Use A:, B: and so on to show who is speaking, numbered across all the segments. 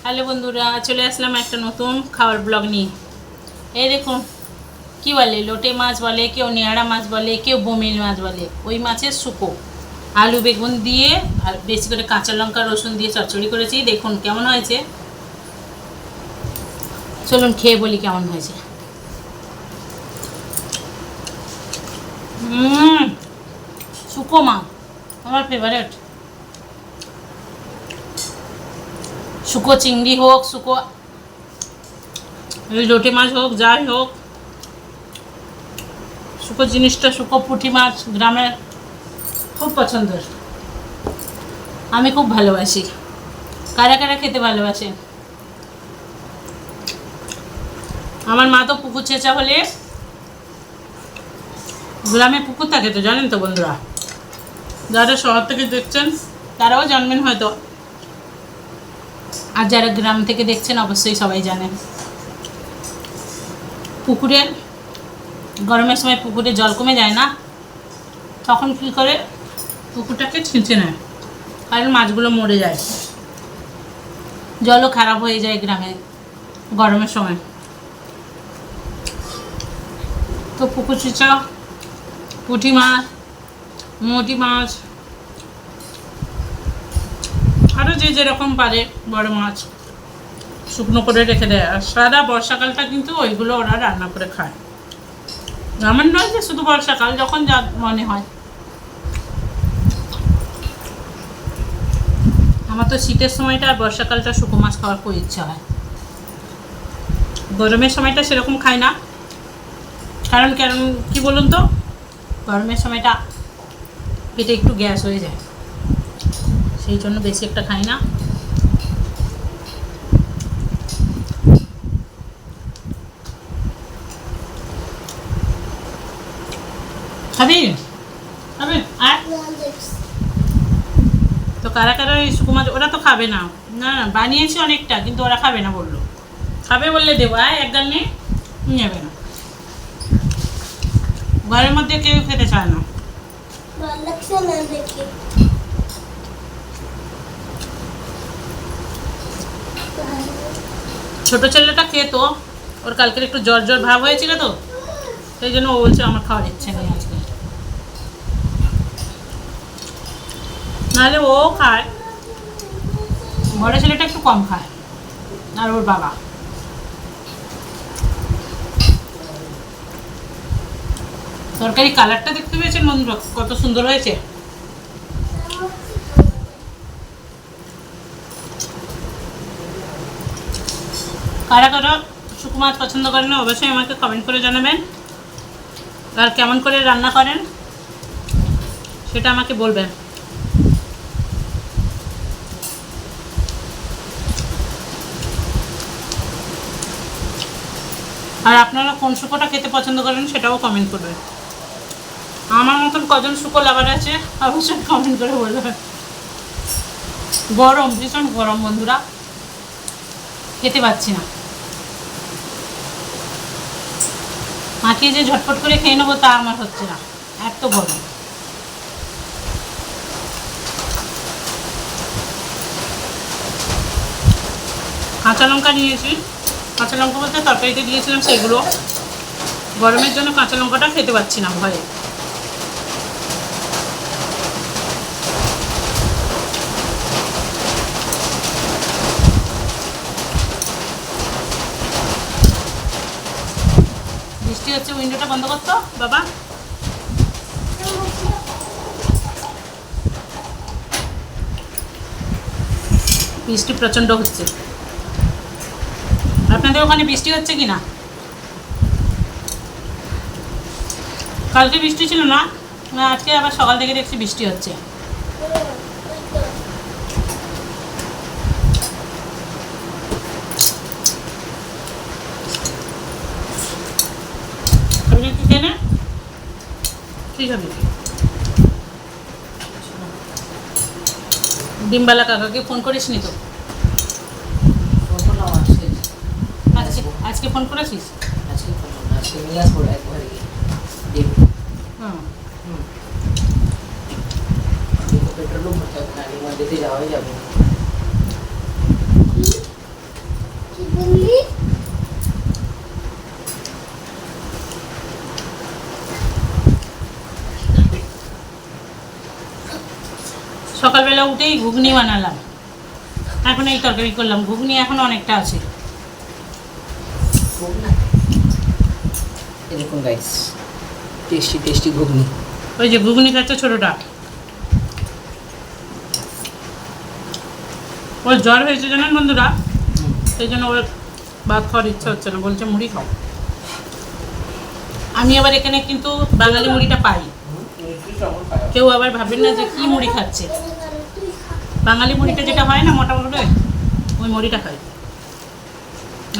A: Hello বন্ধুরা, চলে আসলাম একটা নতুন খাবার ব্লগ নিয়ে। এই দেখুন, কি বলে লোটে মাছ বলে, কেউ নেয়াড়া মাছ বলে, কেউ বমিল মাছ বলে। ওই মাছের শুকো আলু বেগুন দিয়ে আর বেশি করে কাঁচা লঙ্কা রসুন দিয়ে চচ্চড়ি করেছি। দেখুন কেমন হয়েছে, চলুন খেয়ে বলি কেমন হয়েছে। শুকো মাছ আমার ফেভারিট। শুকো চিংড়ি হোক, শুকো ওই লোটে মাছ হোক, যাই হোক, শুকো জিনিসটা, শুকো পুঁটি মাছ গ্রামের খুব পছন্দের। আমি খুব ভালোবাসি। কারা কারা খেতে ভালোবাসেন? আমার মা তো পুকুর ছেঁচা হলে, গ্রামে পুকুর থাকে তো জানেন তো বন্ধুরা, যারা শহর থেকে দেখছেন তারাও জানবেন হয়তো, আর যারা গ্রাম থেকে দেখছেন অবশ্যই সবাই জানেন। পুকুরে গরমের সময় পুকুরে জল কমে যায় না, তখন কী করে পুকুরটাকে ছেঁচে নেয়, কারণ মাছগুলো মরে যায়, জলও খারাপ হয়ে যায় গ্রামে গরমের সময়। তো পুকুর ছেঁচা পুঁটি মাছ, মোটি মাছ, আরও যে যেরকম পারে বড় মাছ শুকনো করে রেখে দেয়। আর সারা বর্ষাকালটা কিন্তু ওইগুলো ওরা রান্না করে খায়। এমন নয় যে শুধু বর্ষাকাল, যখন যা মনে হয়। আমার তো শীতের সময়টা আর বর্ষাকালটা শুকনো মাছ খাওয়ার খুব ইচ্ছা হয়। গরমের সময়টা সেরকম খাই না, কারণ কি বলুন তো, গরমের সময়টা পেটে একটু গ্যাস হয়ে যায়, সেই জন্য বেশি একটা খাই না। খাবি খাবে আর তো কারা কারা এই শুকনো মাছ, ওরা তো খাবে না। না না, বানিয়েছি অনেকটা, কিন্তু ওরা খাবে না বললো। খাবে বললে দেবো, এক গাল নিয়ে নেবে না। ঘরের মধ্যে কেউ খেতে চায় না। ছোট ছেলেটা খেত, ওর কালকের একটু জ্বর জ্বর ভাব হয়েছিল তো, সেই জন্য ও বলছে আমার খাওয়ার ইচ্ছে নেই আজকে। নাহলে ও খায়, বড় ছেলেটা একটু কম খায়, আর ওর বাবা। তরকারি কালারটা দেখতে পেয়েছেন বন্ধুরা, কত সুন্দর হয়েছে। কারা কারা শুকনো মাছ পছন্দ করেন অবশ্যই আমাকে কমেন্ট করে জানাবেন, আর কেমন করে রান্না করেন সেটা আমাকে বলবেন। আর আপনারা কোন শুকোটা খেতে পছন্দ করেন সেটাও কমেন্ট করবেন। আমার মতন কজন শুকো লাভার আছে অবশ্যই কমেন্ট করে বলবেন। গরম, ভীষণ গরম বন্ধুরা, খেতে পাচ্ছি না। মাখিয়ে যে ঝটপট করে খেয়ে নেবো তা আমার হচ্ছে না, এত গরম। কাঁচা লঙ্কা নিয়েছি, কাঁচা লঙ্কা বলতে তরকারিতে দিয়েছিলাম সেগুলো। গরমের জন্য কাঁচা লঙ্কাটা খেতে পাচ্ছি না ভয়ে। বৃষ্টি হচ্ছে, উইন্ডোটা বন্ধ করতো বাবা। বৃষ্টি প্রচণ্ড হচ্ছে। আপনাদের ওখানে বৃষ্টি হচ্ছে কি না? কালকে বৃষ্টি ছিল না, আজকে আবার সকাল থেকে দেখছি বৃষ্টি হচ্ছে। ঠিক আছে, ডিমবালা কাকাকে ফোন করিস নি তো? আজকে ফোন করেছিস? সকালবেলা উঠেই ঘুগনি বানালাম, এখন এই তরকারি করলাম। ঘুগনি এখন অনেকটা আছে।
B: এরকম গাইস, টেস্টি টেস্টি ঘুগনি।
A: ওই যে ঘুগনি খাচ্ছে ছোটোটা, ওর জ্বর হয়েছে জানেন বন্ধুরা, সেই জন্য ওর ভাত খাওয়ার ইচ্ছা হচ্ছে না, বলছে মুড়ি খাও। আমি আবার এখানে কিন্তু বাঙালি মুড়িটা পাই, কেউ আবার ভাবেন না যে কি মুড়ি খাচ্ছে। বাঙালি মুড়িটা যেটা হয় না মোটা মোটা, ওই মুড়িটা খাই।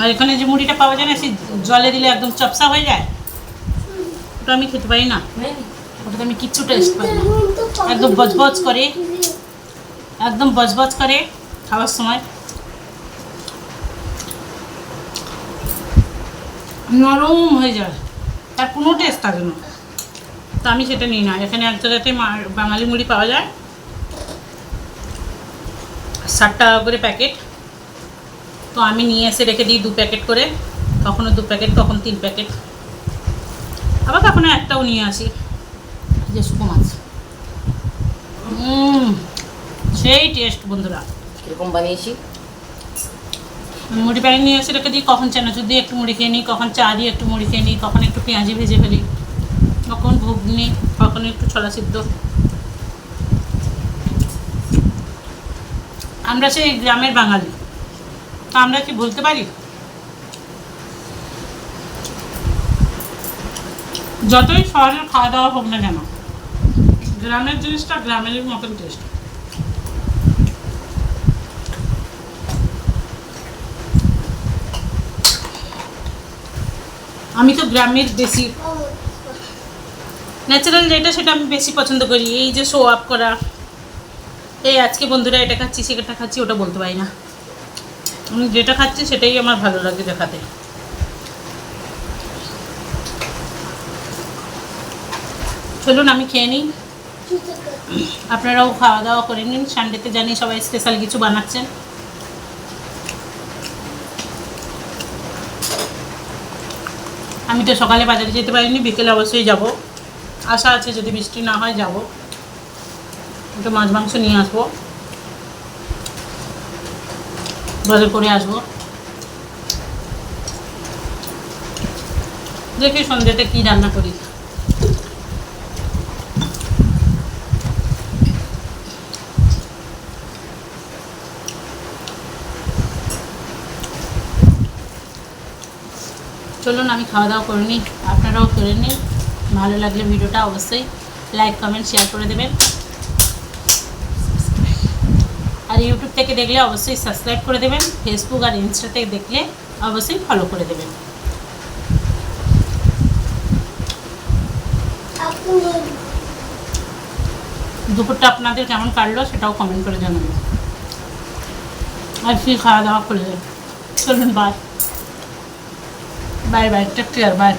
A: আর এখানে যে মুড়িটা পাওয়া যায় না, সেই জলে দিলে একদম চপসা হয়ে যায়, ওটা আমি খেতে পারি না। ওটাতে আমি কিচ্ছু টেস্ট পাই না, একদম বজবজ করে, একদম বজবজ করে খাওয়ার সময়, নরম হয়ে যায়, তার কোনো টেস্ট থাকে না। তো আমি সেটা নিই না। এখানে এক জায়গাতে বাঙালি মুড়ি পাওয়া যায়, 60 টাকা করে প্যাকেট। তো আমি নিয়ে এসে রেখে দিই 2 প্যাকেট করে, কখনো 2 প্যাকেট, কখন 3 প্যাকেট, আবার কখনো একটাও নিয়ে আসি। যে শুকো মাছ, সেই টেস্ট বন্ধুরা।
B: এরকম বানিয়েছি।
A: মুড়ি প্যাকেট নিয়ে এসে রেখে দিই, কখন চানাচুর দিয়ে একটু মুড়ি খেয়ে নিই, কখন চা দিয়ে একটু মুড়ি খেয়ে নিই, কখন একটু পেঁয়াজি ভেজে ফেলি, কখন ঘুগনি, কখন একটু ছোলা সিদ্ধ। আমরা সেই গ্রামের বাঙালি, তা আমরা কি বলতে পারি? যতই শহরের খাওয়া দাওয়া হোক না কেন, গ্রামের জিনিসটা গ্রামের মতন টেস্ট। আমি তো গ্রামের বেশি ন্যাচারাল যেটা সেটা আমি বেশি পছন্দ করি। এই যে শো আপ করা, এই আজকে বন্ধুরা এটা খাচ্ছি সেটা খাচ্ছি, ওটা বলতে পারি না। আমি যেটা খাচ্ছি সেটাই আমার ভালো লাগে দেখাতে। চলুন আমি খেয়ে নিই, আপনারাও খাওয়া দাওয়া করে নিন। সানডেতে জানি সবাই স্পেশাল কিছু বানাচ্ছেন। আমি তো সকালে বাজারে যেতে পারিনি, বিকেলে অবশ্যই যাব, আশা আছে যদি বৃষ্টি না হয় যাব, একটু মাছ মাংস নিয়ে আসবো, বাজার করে আসবো। দেখি সন্ধ্যেতে কি রান্না করি। চলুন আমি খাওয়া দাওয়া করে নিই, আপনারাও করে নিন। ভালো লাগলে ভিডিওটা অবশ্যই লাইক কমেন্ট শেয়ার করে দেবেন, আর ইউটিউব থেকে দেখলে অবশ্যই সাবস্ক্রাইব করে দেবেন, ফেসবুক আর ইনস্টা থেকে দেখলে অবশ্যই ফলো করে দেবেন। দুপুরটা আপনাদের কেমন কাটলো সেটাও কমেন্ট করে জানাবেন, আর কি খাওয়া দাওয়া করলেন। চলুন bye bye bye, take care, by.